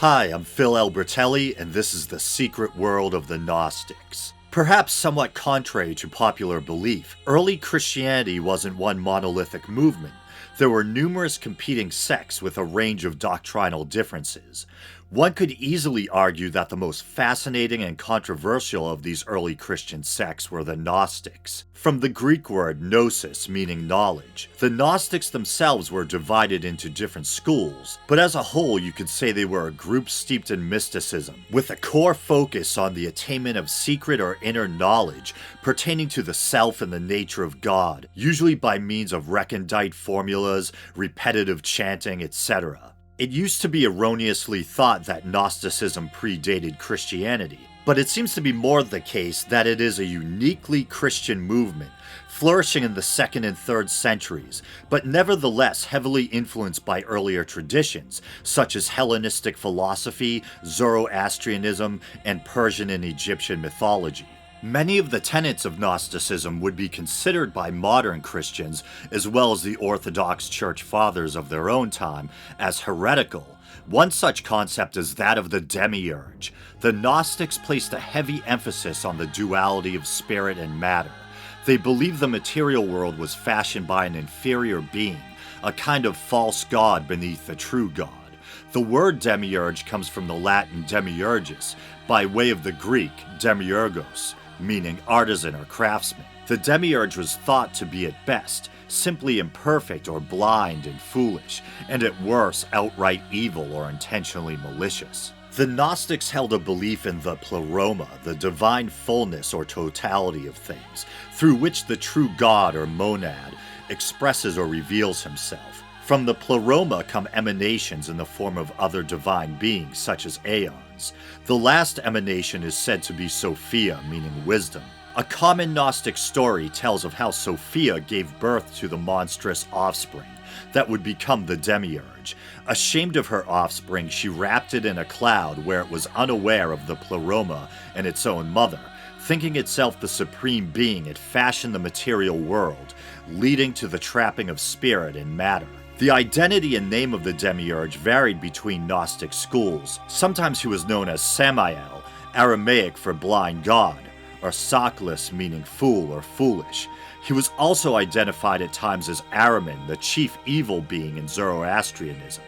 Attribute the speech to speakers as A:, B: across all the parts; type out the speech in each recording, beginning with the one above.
A: Hi, I'm Phil Albertelli, and this is the secret world of the Gnostics. Perhaps somewhat contrary to popular belief, early Christianity wasn't one monolithic movement. There were numerous competing sects with a range of doctrinal differences. One could easily argue that the most fascinating and controversial of these early Christian sects were the Gnostics. From the Greek word gnosis, meaning knowledge, the Gnostics themselves were divided into different schools, but as a whole you could say they were a group steeped in mysticism, with a core focus on the attainment of secret or inner knowledge pertaining to the self and the nature of God, usually by means of recondite formulas, repetitive chanting, etc. It used to be erroneously thought that Gnosticism predated Christianity, but it seems to be more the case that it is a uniquely Christian movement, flourishing in the 2nd and 3rd centuries, but nevertheless heavily influenced by earlier traditions, such as Hellenistic philosophy, Zoroastrianism, and Persian and Egyptian mythology. Many of the tenets of Gnosticism would be considered by modern Christians, as well as the Orthodox Church Fathers of their own time, as heretical. One such concept is that of the demiurge. The Gnostics placed a heavy emphasis on the duality of spirit and matter. They believed the material world was fashioned by an inferior being, a kind of false god beneath the true God. The word demiurge comes from the Latin demiurgus, by way of the Greek demiurgos, meaning artisan or craftsman. The demiurge was thought to be at best simply imperfect or blind and foolish, and at worst outright evil or intentionally malicious. The Gnostics held a belief in the pleroma, the divine fullness or totality of things, through which the true God or monad expresses or reveals himself. From the pleroma come emanations in the form of other divine beings, such as aeons. The last emanation is said to be Sophia, meaning wisdom. A common Gnostic story tells of how Sophia gave birth to the monstrous offspring that would become the demiurge. Ashamed of her offspring, she wrapped it in a cloud where it was unaware of the pleroma and its own mother. Thinking itself the supreme being, it fashioned the material world, leading to the trapping of spirit and matter. The identity and name of the demiurge varied between Gnostic schools. Sometimes he was known as Samael, Aramaic for blind god, or Saklis, meaning fool or foolish. He was also identified at times as Ahriman, the chief evil being in Zoroastrianism,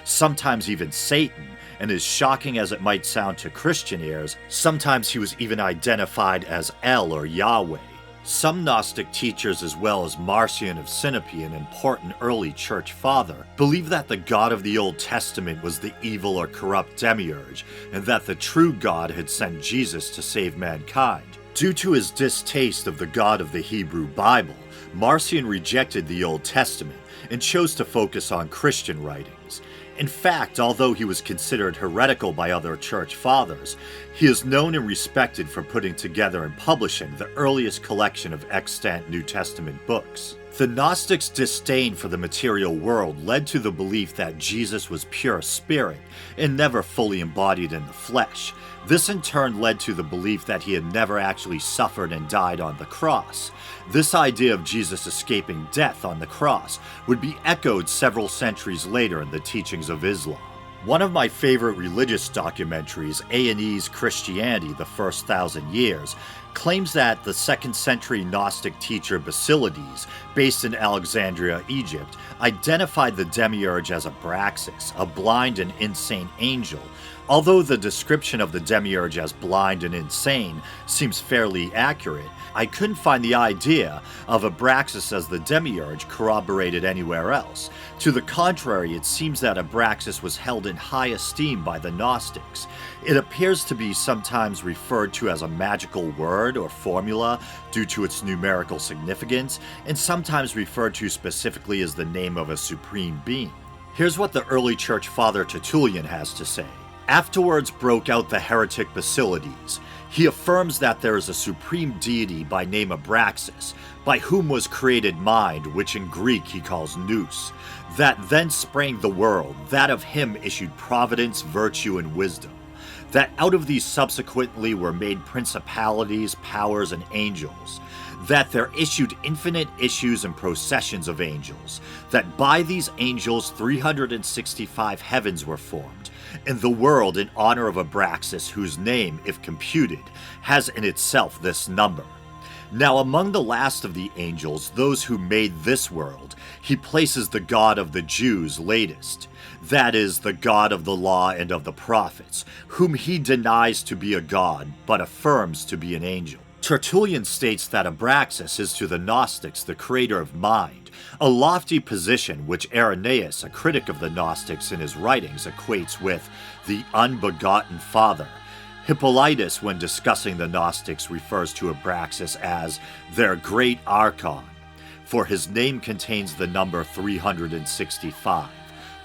A: sometimes even Satan, and as shocking as it might sound to Christian ears, sometimes he was even identified as El or Yahweh. Some Gnostic teachers, as well as Marcion of Sinope, an important early church father, believed that the God of the Old Testament was the evil or corrupt demiurge, and that the true God had sent Jesus to save mankind. Due to his distaste of the God of the Hebrew Bible, Marcion rejected the Old Testament and chose to focus on Christian writings. In fact, although he was considered heretical by other church fathers, he is known and respected for putting together and publishing the earliest collection of extant New Testament books. The Gnostics' disdain for the material world led to the belief that Jesus was pure spirit and never fully embodied in the flesh. This in turn led to the belief that he had never actually suffered and died on the cross. This idea of Jesus escaping death on the cross would be echoed several centuries later in the teachings of Islam. One of my favorite religious documentaries, A&E's Christianity, the First 1,000 Years, claims that the 2nd century Gnostic teacher Basilides, based in Alexandria, Egypt, identified the demiurge as Abraxas, a blind and insane angel. Although the description of the demiurge as blind and insane seems fairly accurate, I couldn't find the idea of Abraxas as the demiurge corroborated anywhere else. To the contrary, it seems that Abraxas was held in high esteem by the Gnostics. It appears to be sometimes referred to as a magical word or formula due to its numerical significance, and sometimes referred to specifically as the name of a supreme being. Here's what the early church father Tertullian has to say. Afterwards broke out the heretic Basilides. He affirms that there is a supreme deity by name Abraxas, by whom was created mind, which in Greek he calls nous, that then sprang the world, that of him issued providence, virtue, and wisdom. that out of these subsequently were made principalities, powers, and angels, that there issued infinite issues and processions of angels, that by these angels 365 heavens were formed, and the world in honor of Abraxas, whose name, if computed, has in itself this number. Now among the last of the angels, those who made this world, he places the God of the Jews latest, that is, the God of the law and of the prophets, whom he denies to be a god, but affirms to be an angel. Tertullian states that Abraxas is to the Gnostics the creator of mind, a lofty position which Irenaeus, a critic of the Gnostics in his writings, equates with the unbegotten Father. Hippolytus, when discussing the Gnostics, refers to Abraxas as their great archon, for his name contains the number 365,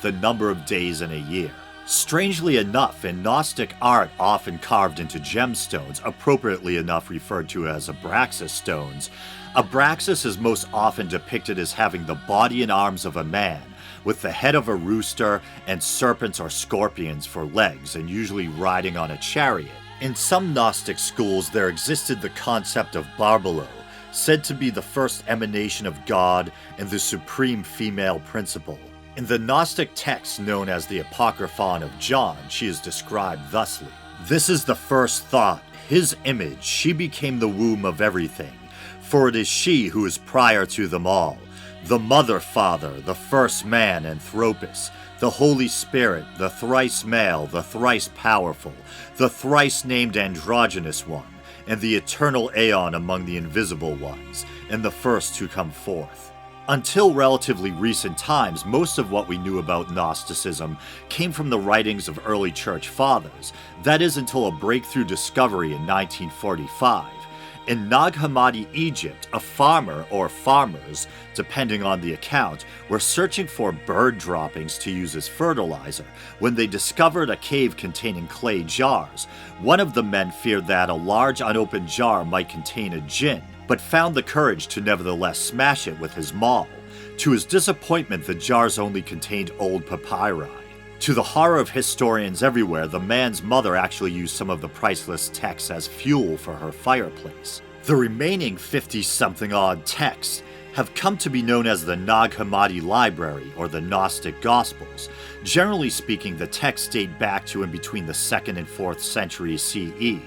A: the number of days in a year. Strangely enough, in Gnostic art often carved into gemstones, appropriately enough referred to as Abraxas stones, Abraxas is most often depicted as having the body and arms of a man, with the head of a rooster and serpents or scorpions for legs, and usually riding on a chariot. In some Gnostic schools there existed the concept of Barbelo, said to be the first emanation of God and the supreme female principle. In the Gnostic text known as the Apocryphon of John, she is described thusly: "This is the first thought, his image, she became the womb of everything, for it is she who is prior to them all, the Mother Father, the first man Anthropos, the Holy Spirit, the thrice male, the thrice powerful, the thrice named androgynous one, and the eternal aeon among the invisible ones, and the first to come forth." Until relatively recent times, most of what we knew about Gnosticism came from the writings of early church fathers, that is until a breakthrough discovery in 1945. In Nag Hammadi, Egypt, a farmer or farmers, depending on the account, were searching for bird droppings to use as fertilizer when they discovered a cave containing clay jars. One of the men feared that a large unopened jar might contain a jinn, but found the courage to nevertheless smash it with his maul. To his disappointment, the jars only contained old papyri. To the horror of historians everywhere, the man's mother actually used some of the priceless texts as fuel for her fireplace. The remaining 50-something odd texts have come to be known as the Nag Hammadi Library, or the Gnostic Gospels. Generally speaking, the texts date back to and between the 2nd and 4th centuries CE.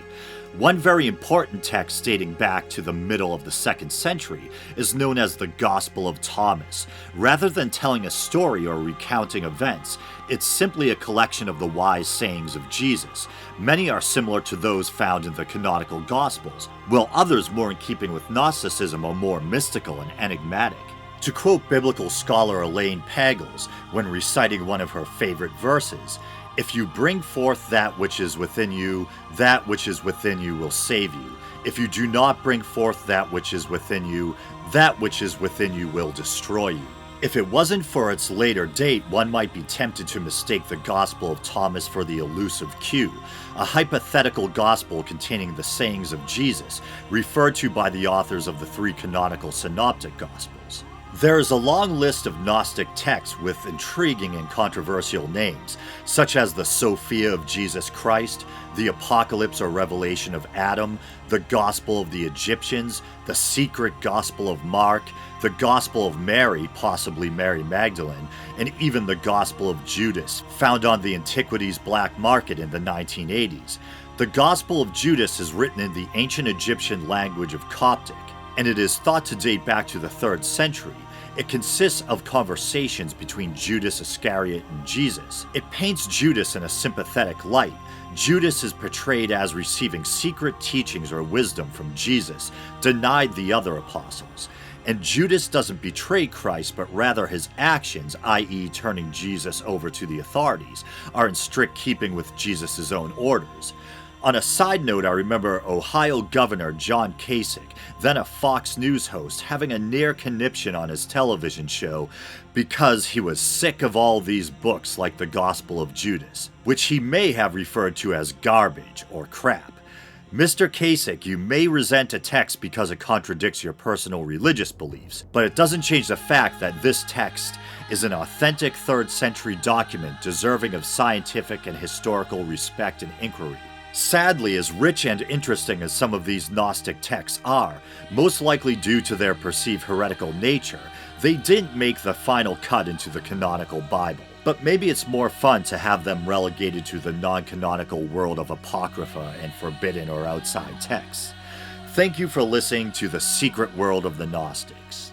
A: One very important text dating back to the middle of the 2nd century is known as the Gospel of Thomas. Rather than telling a story or recounting events, it's simply a collection of the wise sayings of Jesus. Many are similar to those found in the canonical Gospels, while others more in keeping with Gnosticism are more mystical and enigmatic. To quote biblical scholar Elaine Pagels when reciting one of her favorite verses, "If you bring forth that which is within you, that which is within you will save you. If you do not bring forth that which is within you, that which is within you will destroy you." If it wasn't for its later date, one might be tempted to mistake the Gospel of Thomas for the elusive Q, a hypothetical gospel containing the sayings of Jesus, referred to by the authors of the 3 canonical synoptic Gospels. There is a long list of Gnostic texts with intriguing and controversial names, such as the Sophia of Jesus Christ, the Apocalypse or Revelation of Adam, the Gospel of the Egyptians, the Secret Gospel of Mark, the Gospel of Mary, possibly Mary Magdalene, and even the Gospel of Judas, found on the Antiquities black market in the 1980s. The Gospel of Judas is written in the ancient Egyptian language of Coptic, and it is thought to date back to the 3rd century. It consists of conversations between Judas Iscariot and Jesus. It paints Judas in a sympathetic light. Judas is portrayed as receiving secret teachings or wisdom from Jesus, denied the other apostles. And Judas doesn't betray Christ, but rather his actions, i.e. turning Jesus over to the authorities, are in strict keeping with Jesus' own orders. On a side note, I remember Ohio Governor John Kasich, then a Fox News host, having a near conniption on his television show because he was sick of all these books like the Gospel of Judas, which he may have referred to as garbage or crap. Mr. Kasich, you may resent a text because it contradicts your personal religious beliefs, but it doesn't change the fact that this text is an authentic 3rd century document deserving of scientific and historical respect and inquiry. Sadly, as rich and interesting as some of these Gnostic texts are, most likely due to their perceived heretical nature, they didn't make the final cut into the canonical Bible. But maybe it's more fun to have them relegated to the non-canonical world of Apocrypha and forbidden or outside texts. Thank you for listening to The Secret World of the Gnostics.